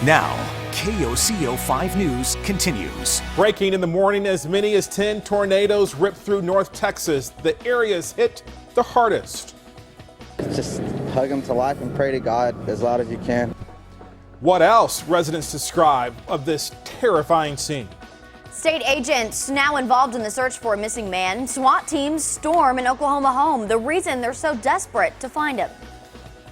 Now, KOCO 5 News continues. Breaking in the morning, as many as 10 tornadoes ripped through North Texas. The areas hit the hardest. Just hug them to life and pray to God as loud as you can. What else residents describe of this terrifying scene? State agents now involved in the search for a missing man. SWAT teams storm an Oklahoma home. The reason they're so desperate to find him.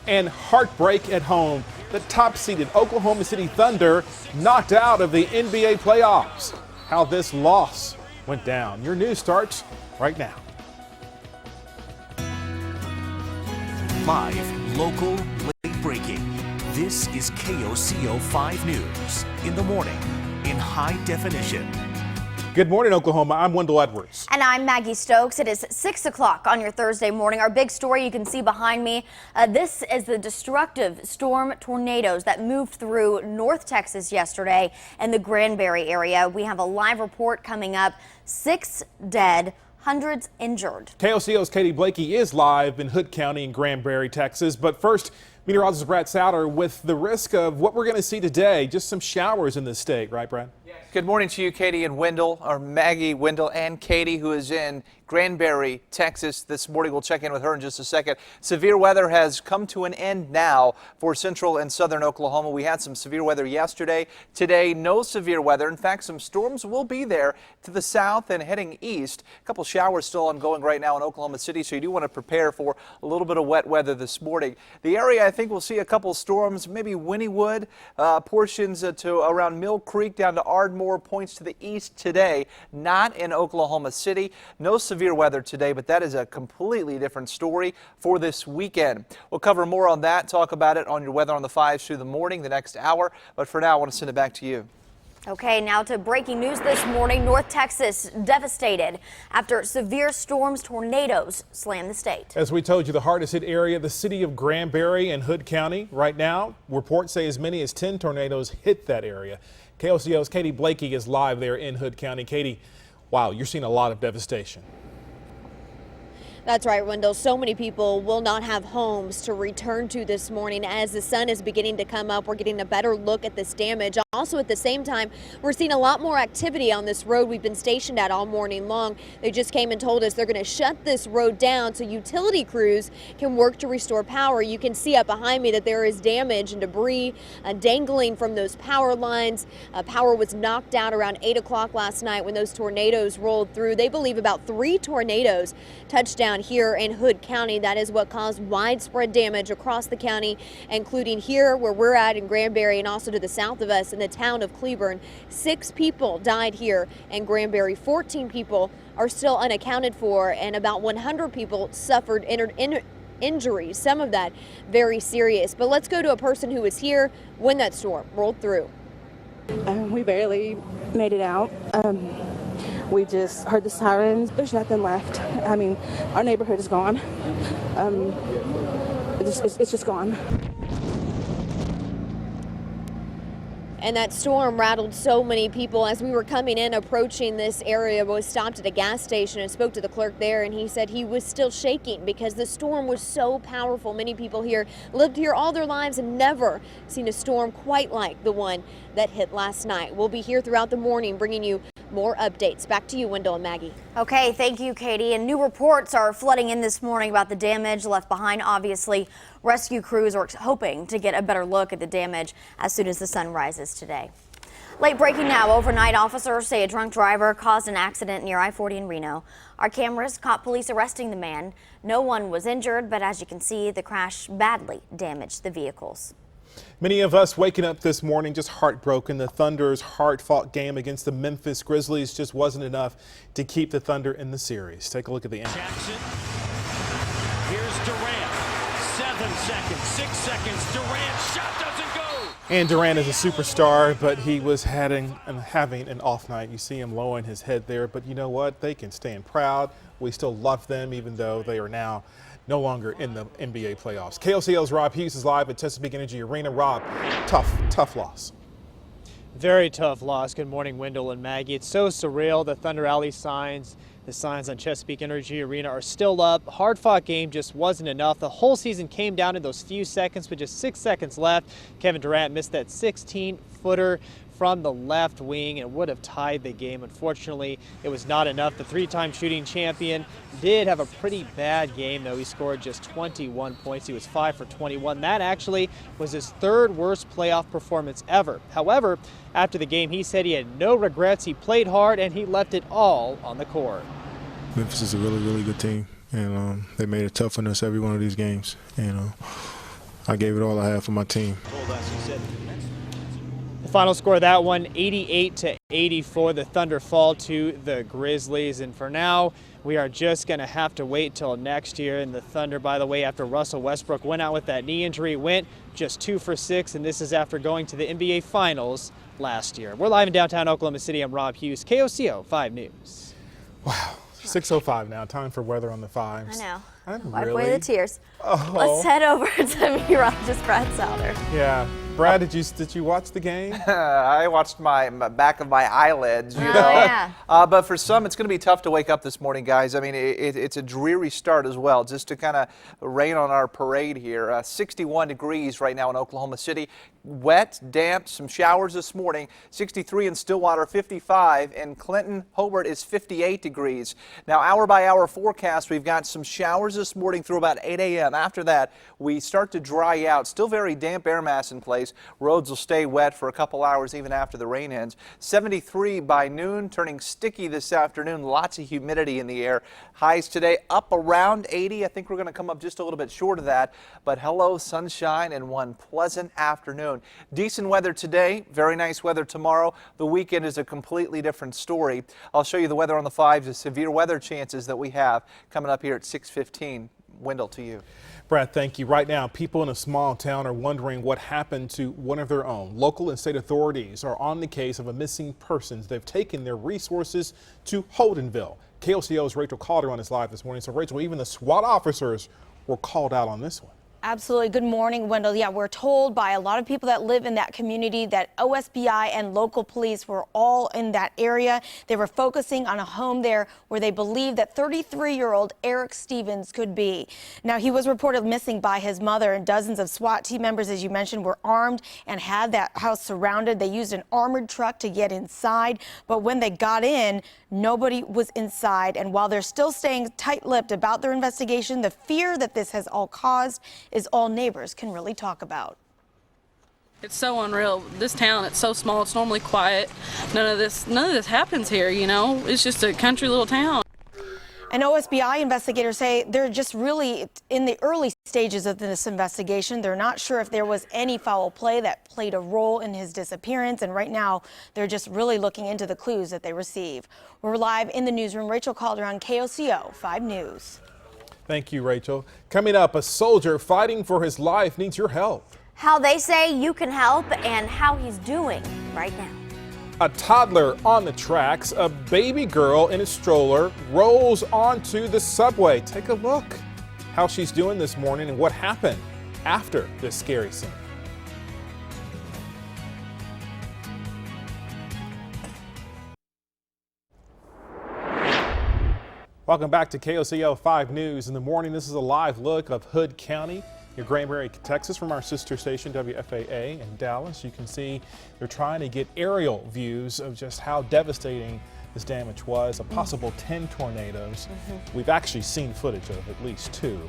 And heartbreak at home. The top-seeded Oklahoma City Thunder knocked out of the NBA playoffs. How this loss went down. Your news starts right now. Live, local, late breaking. This is KOCO 5 News. In the morning, in high definition. Good morning, Oklahoma. I'm Wendell Edwards. And I'm Maggie Stokes. It is 6 o'clock on your Thursday morning. Our big story you can see behind me. This is the destructive storm tornadoes that moved through North Texas yesterday and the Granbury area. We have a live report coming up. 6 dead, hundreds injured. KOCO's Katie Blakey is live in Hood County in Granbury, Texas. But first, meteorologist Brad Souter with the risk of what we're going to see today. Just some showers in the state, right, Brad? Good morning to you, Katie and Wendell, or Maggie, Wendell, and Katie, who is in Granbury, Texas this morning. We'll check in with her in just a second. Severe weather has come to an end now for central and southern Oklahoma. We had some severe weather yesterday. Today, no severe weather. In fact, some storms will be there to the south and heading east. A couple showers still ongoing right now in Oklahoma City, so you do want to prepare for a little bit of wet weather this morning. The area, I think, will see a couple storms, maybe Wynnewood, portions to around Mill Creek down to Ardmore, points to the east today. Not in Oklahoma City. No severe weather today, but that is a completely different story for this weekend. We'll cover more on that, talk about it on your Weather on the 5s through the morning, the next hour. But for now, I want to send it back to you. Okay, now to breaking news this morning. North Texas devastated after severe storms, tornadoes slammed the state. As we told you, the hardest hit area, the city of Granbury and Hood County. Right now, reports say as many as 10 tornadoes hit that area. KOCO's Katie Blakey is live there in Hood County. Katie, wow, you're seeing a lot of devastation. That's right, Wendell. So many people will not have homes to return to this morning. As the sun is beginning to come up, we're getting a better look at this damage. Also, at the same time, we're seeing a lot more activity on this road we've been stationed at all morning long. They just came and told us they're going to shut this road down so utility crews can work to restore power. You can see up behind me that there is damage and debris dangling from those power lines. Power was knocked out around 8 o'clock last night when those tornadoes rolled through. They believe about 3 tornadoes touched down here in Hood County. That is what caused widespread damage across the county, including here where we're at in Granbury and also to the south of us in the town of Cleburne. 6 people died here in Granbury. 14 people are still unaccounted for, and about 100 people suffered injuries, some of that very serious. But let's go to a person who was here when that storm rolled through. We barely made it out. We just heard the sirens. There's nothing left. I mean, our neighborhood is gone. It's just gone. And that storm rattled so many people. As we were coming in, approaching this area, we stopped at a gas station and spoke to the clerk there, and he said he was still shaking because the storm was so powerful. Many people here lived here all their lives and never seen a storm quite like the one that hit last night. We'll be here throughout the morning bringing you more updates. Back to you, Wendell and Maggie. Okay, thank you, Katie. And new reports are flooding in this morning about the damage left behind. Obviously, rescue crews are hoping to get a better look at the damage as soon as the sun rises today. Late breaking now. Overnight, officers say a drunk driver caused an accident near I-40 in Reno. Our cameras caught police arresting the man. No one was injured, but as you can see, the crash badly damaged the vehicles. Many of us waking up this morning just heartbroken. The Thunder's hard-fought game against the Memphis Grizzlies just wasn't enough to keep the Thunder in the series. Take a look at the end. Jackson. Here's Durant. 7 seconds, 6 seconds. Durant shot doesn't go. And Durant is a superstar, but he was having an off night. You see him lowering his head there, but you know what? They can stand proud. We still love them, even though they are now no longer in the NBA playoffs. KOCO's Rob Hughes is live at Chesapeake Energy Arena. Rob, tough loss. Very tough loss. Good morning, Wendell and Maggie. It's so surreal. The Thunder Alley signs The signs on Chesapeake Energy Arena are still up. Hard-fought game just wasn't enough. The whole season came down to those few seconds with just 6 seconds left. Kevin Durant missed that 16-footer from the left wing and would have tied the game. Unfortunately, it was not enough. The three-time shooting champion did have a pretty bad game, though. He scored just 21 points. He was 5 for 21. That actually was his third worst playoff performance ever. However, after the game, he said he had no regrets. He played hard and he left it all on the court. Memphis is a really, really good team, and they made it tough on us every one of these games. And I gave it all I had for my team. The final score of that one, 88-84. The Thunder fall to the Grizzlies. And for now, we are just going to have to wait till next year. And the Thunder, by the way, after Russell Westbrook went out with that knee injury, went just 2 for 6. And this is after going to the NBA Finals last year. We're live in downtown Oklahoma City. I'm Rob Hughes, KOCO 5 News. Wow. 6:05 now. Time for weather on the fives. I know. Wipe away the tears. Oh. Let's head over to meteorologist Brad Souter. Yeah. Brad, did you watch the game? I watched my back of my eyelids, you know. Yeah. But for some, it's going to be tough to wake up this morning, guys. I mean, it's a dreary start as well, just to kind of rain on our parade here. 61 degrees right now in Oklahoma City. Wet, damp, some showers this morning. 63 in Stillwater, 55 in Clinton. Hobart is 58 degrees. Now, hour by hour forecast, we've got some showers this morning through about 8 a.m. After that, we start to dry out. Still very damp air mass in place. Roads will stay wet for a couple hours even after the rain ends. 73 by noon, turning sticky this afternoon. Lots of humidity in the air. Highs today up around 80. I think we're going to come up just a little bit short of that. But hello, sunshine and one pleasant afternoon. Decent weather today. Very nice weather tomorrow. The weekend is a completely different story. I'll show you the weather on the fives, the severe weather chances that we have coming up here at 6:15. Wendell, to you. Brad, thank you. Right now, people in a small town are wondering what happened to one of their own. Local and state authorities are on the case of a missing persons. They've taken their resources to Holdenville. KOCO's Rachel Calderon is live this morning. So, Rachel, even the SWAT officers were called out on this one. Absolutely. Good morning, Wendell. Yeah, we're told by a lot of people that live in that community that OSBI and local police were all in that area. They were focusing on a home there where they believe that 33-year-old Eric Stevens could be. Now, he was reported missing by his mother, and dozens of SWAT team members, as you mentioned, were armed and had that house surrounded. They used an armored truck to get inside, but when they got in, nobody was inside. And while they're still staying tight-lipped about their investigation, the fear that this has all caused is all neighbors can really talk about. It's so unreal. This town, it's so small, it's normally quiet. None of this happens here, you know. It's just a country little town. And OSBI investigators say they're just really in the early stages of this investigation. They're not sure if there was any foul play that played a role in his disappearance. And right now, they're just really looking into the clues that they receive. We're live in the newsroom. Rachel Calderon, KOCO 5 News. Thank you, Rachel. Coming up, a soldier fighting for his life needs your help. How they say you can help and how he's doing right now. A toddler on the tracks, a baby girl in a stroller rolls onto the subway. Take a look how she's doing this morning and what happened after this scary scene. Welcome back to KOCO 5 News in the morning. This is a live look of Hood County, near Granbury, Texas, from our sister station WFAA in Dallas. You can see they're trying to get aerial views of just how devastating this damage was. A possible 10 tornadoes. We've actually seen footage of at least 2.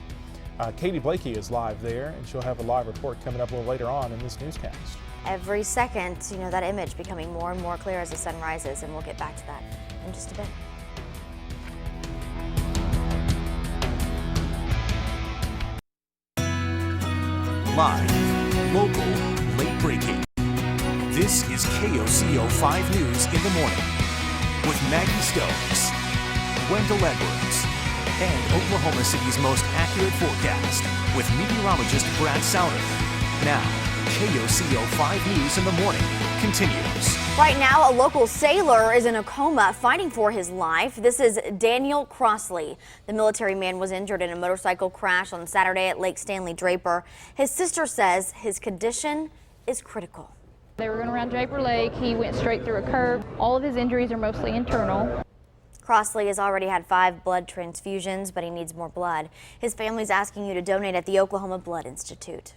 Katie Blakey is live there, and she'll have a live report coming up a little later on in this newscast. Every second, you know, that image becoming more and more clear as the sun rises, and we'll get back to that in just a bit. Live, local, late breaking. This is KOCO 5 News in the morning with Maggie Stokes, Wendell Edwards, and Oklahoma City's most accurate forecast with meteorologist Brad Souter. Now, KOCO 5 News in the morning continues. Right now, a local sailor is in a coma fighting for his life. This is Daniel Crossley. The military man was injured in a motorcycle crash on Saturday at Lake Stanley Draper. His sister says his condition is critical. They were going around Draper Lake. He went straight through a curb. All of his injuries are mostly internal. Crossley has already had 5 blood transfusions, but he needs more blood. His family's asking you to donate at the Oklahoma Blood Institute.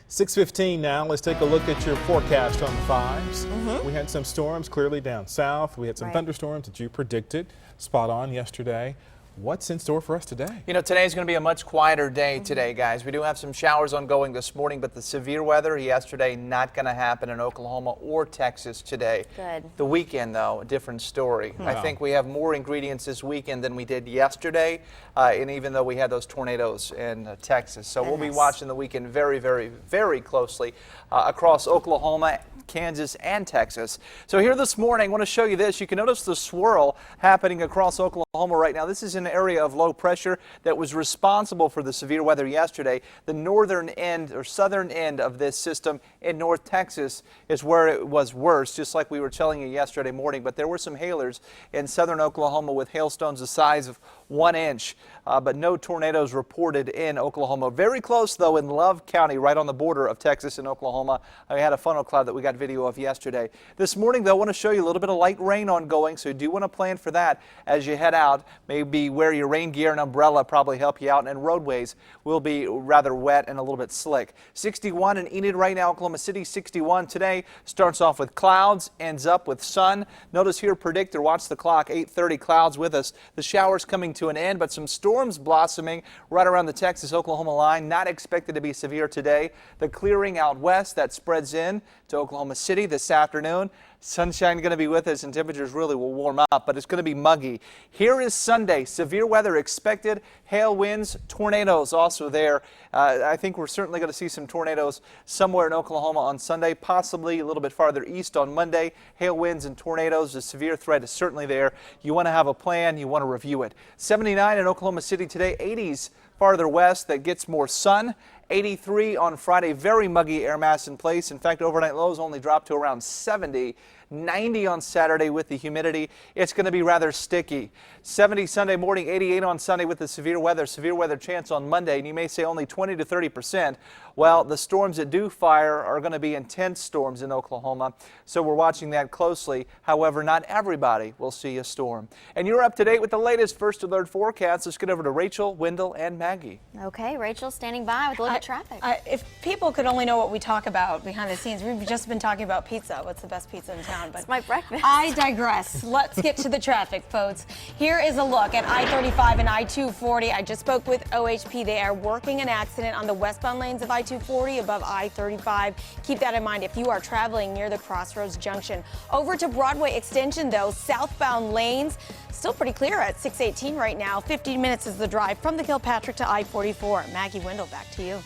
6:15 now. Let's take a look at your forecast on the 5s. We had some storms clearly down south. We had some thunderstorms that you predicted spot on yesterday. What's in store for us today? You know, today's going to be a much quieter day today, guys. We do have some showers ongoing this morning, but the severe weather yesterday not going to happen in Oklahoma or Texas today. Good. The weekend, though, a different story. I think we have more ingredients this weekend than we did yesterday, and even though we had those tornadoes in Texas. So we'll be watching the weekend very, very, very closely across Oklahoma, Kansas, and Texas. So here this morning, I want to show you this. You can notice the swirl happening across Oklahoma right now. This is an area of low pressure that was responsible for the severe weather yesterday. The northern end or southern end of this system in North Texas is where it was worse, just like we were telling you yesterday morning. But there were some hailers in southern Oklahoma with hailstones the size of 1 inch, but no tornadoes reported in Oklahoma. Very close, though, in Love County, right on the border of Texas and Oklahoma. We had a funnel cloud that we got video of yesterday. This morning, though, I want to show you a little bit of light rain ongoing, so you do want to plan for that as you head out. Maybe wear your rain gear and umbrella, probably help you out, and roadways will be rather wet and a little bit slick. 61 in Enid right now, Oklahoma City. 61 today. Starts off with clouds, ends up with sun. Notice here, predictor, watch the clock, 8:30 clouds with us. The showers coming to an end, but some storms blossoming right around the Texas-Oklahoma line. Not expected to be severe today. The clearing out west that spreads in to Oklahoma City this afternoon. Sunshine going to be with us and temperatures really will warm up, but it's going to be muggy. Here is Sunday. Severe weather expected. Hail winds, tornadoes also there. I think we're certainly going to see some tornadoes somewhere in Oklahoma on Sunday, possibly a little bit farther east on Monday. Hail winds and tornadoes. The severe threat is certainly there. You want to have a plan. You want to review it. 79 in Oklahoma City today. 80s farther west that gets more sun. 83 on Friday, very muggy air mass in place. In fact, overnight lows only dropped to around 70. 90 on Saturday with the humidity. It's going to be rather sticky. 70 Sunday morning, 88 on Sunday with the severe weather chance on Monday, and you may say only 20 to 30%. Well, the storms that do fire are going to be intense storms in Oklahoma, so we're watching that closely. However, not everybody will see a storm. And you're up to date with the latest First Alert forecast. Let's get over to Rachel, Wendell, and Maggie. Okay, Rachel standing by with a look at traffic. If people could only know what we talk about behind the scenes, we've just been talking about pizza. What's the best pizza in town? But it's my breakfast. I digress. Let's get to the traffic, folks. Here is a look at I-35 and I-240. I just spoke with OHP. They are working an accident on the westbound lanes of I-240 above I-35. Keep that in mind if you are traveling near the Crossroads Junction. Over to Broadway Extension, though, southbound lanes still pretty clear at 618 right now. 15 minutes is the drive from the Kilpatrick to I-44. Maggie Wendell, back to you.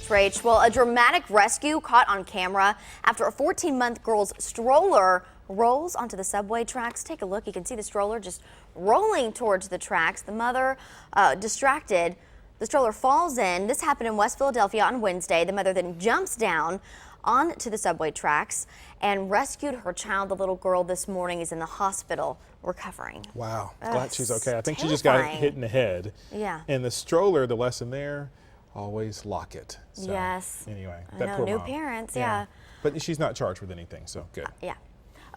Rach, well, a dramatic rescue caught on camera after a 14-month girl's stroller rolls onto the subway tracks. Take a look. You can see the stroller just rolling towards the tracks. The mother, distracted, the stroller falls in. This happened in West Philadelphia on Wednesday. The mother then jumps down onto the subway tracks and rescued her child. The little girl this morning is in the hospital recovering. Wow. Glad she's okay. I think she just got hit in the head. Yeah. And the stroller, the lesson there, always lock it. So, yes. Anyway, that poor new mom. Parents, yeah. But she's not charged with anything, so good. Yeah.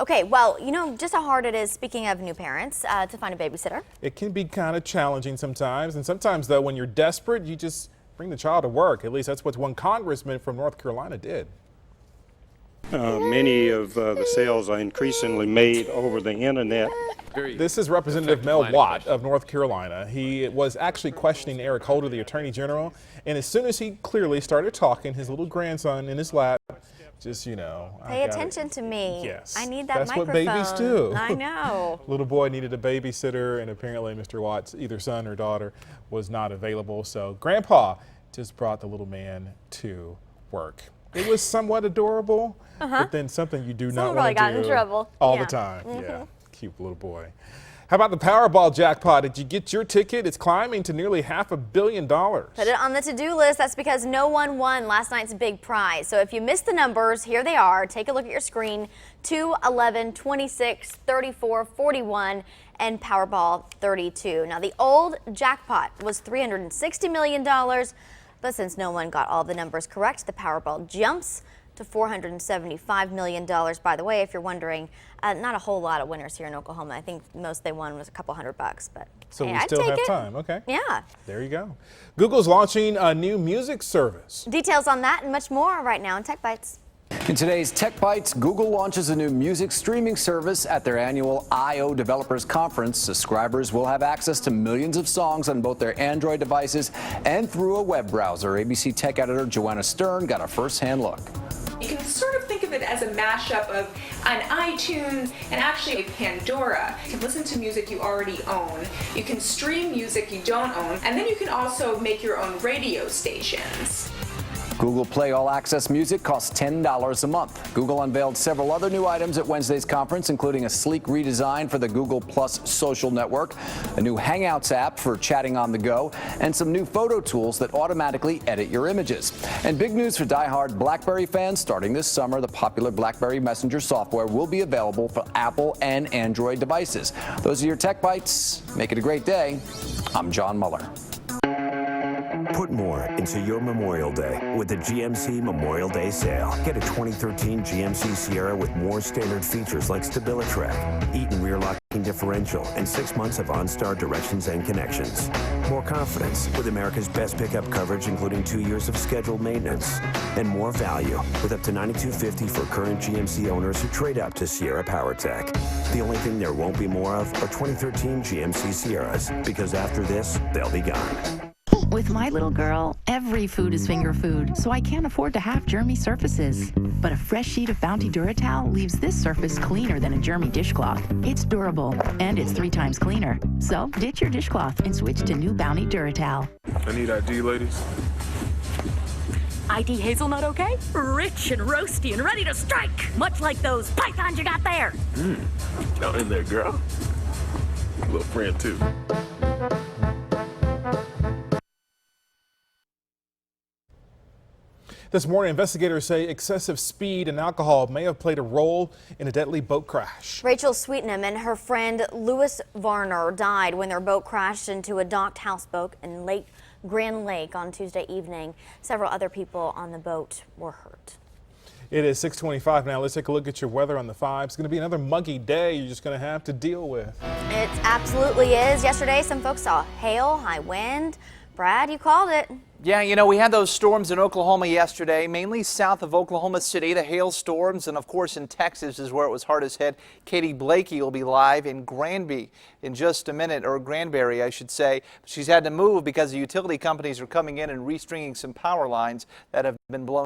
Okay, well, you know just how hard it is, speaking of new parents, to find a babysitter. It can be kind of challenging sometimes. And sometimes, though, when you're desperate, you just bring the child to work. At least that's what one congressman from North Carolina did. Many of the sales are increasingly made over the internet. This is Representative Mel Watt of North Carolina. He was actually questioning Eric Holder, the Attorney General, and as soon as he clearly started talking, his little grandson in his lap, just, you know. Pay attention to me. Yes. I need that That's microphone. That's what babies do. I know. Little boy needed a babysitter, and apparently Mr. Watt's either son or daughter was not available, so Grandpa just brought the little man to work. It was somewhat adorable, but then something you do not want to got do in trouble. all the time. Yeah, cute little boy. How about the Powerball jackpot? Did you get your ticket? It's climbing to nearly $500 million. Put it on the to-do list. That's because no one won last night's big prize. So if you missed the numbers, here they are. Take a look at your screen. 2, 11, 26, 34, 41, and Powerball 32. Now the old jackpot was $360 million. But since no one got all the numbers correct, the Powerball jumps to $475 million. By the way, if you're wondering, not a whole lot of winners here in Oklahoma. I think most they won was a couple $100, but so hey, we I'd still take have it. time. Okay. Yeah. There you go. Google's launching a new music service. Details on that and much more right now in Tech Bites. In today's Tech Bites, Google launches a new music streaming service at their annual I/O Developers Conference. Subscribers will have access to millions of songs on both their Android devices and through a web browser. ABC Tech editor Joanna Stern got a first-hand look. You can sort of think of it as a mashup of an iTunes and actually a Pandora. You can listen to music you already own, you can stream music you don't own, and then you can also make your own radio stations. Google Play All Access Music costs $10 a month. Google unveiled several other new items at Wednesday's conference, including a sleek redesign for the Google Plus social network, a new Hangouts app for chatting on the go, and some new photo tools that automatically edit your images. And big news for die-hard BlackBerry fans. Starting this summer, the popular BlackBerry Messenger software will be available for Apple and Android devices. Those are your Tech Bites. Make it a great day. I'm John Muller. Put more into your Memorial Day with the GMC Memorial Day sale. Get a 2013 GMC Sierra with more standard features like StabiliTrak, Eaton rear locking differential, and 6 months of OnStar directions and connections. More confidence with America's best pickup coverage, including 2 years of scheduled maintenance. And more value with up to $9,250 for current GMC owners who trade up to Sierra PowerTech. The only thing there won't be more of are 2013 GMC Sierras, because after this, they'll be gone. With my little girl, every food is finger food, so I can't afford to have germy surfaces. But a fresh sheet of Bounty DuraTowel leaves this surface cleaner than a germy dishcloth. It's durable, and it's 3 times cleaner. So ditch your dishcloth and switch to new Bounty DuraTowel. I need ID, ladies. ID hazelnut, okay? Rich and roasty and ready to strike, much like those pythons you got there. Y'all in there, girl. Little friend, too. This morning, investigators say excessive speed and alcohol may have played a role in a deadly boat crash. Rachel Sweetnam and her friend Louis Varner died when their boat crashed into a docked houseboat in Grand Lake on Tuesday evening. Several other people on the boat were hurt. It is 6:25 now. Let's take a look at your weather on the 5. It's going to be another muggy day you're just going to have to deal with. It absolutely is. Yesterday, some folks saw hail, high wind. Brad, you called it. Yeah, you know, we had those storms in Oklahoma yesterday, mainly south of Oklahoma City, the hailstorms, and of course in Texas is where it was hardest hit. Katie Blakey will be live in Granby in just a minute, or Granbury, I should say. She's had to move because the utility companies are coming in and restringing some power lines that have been blown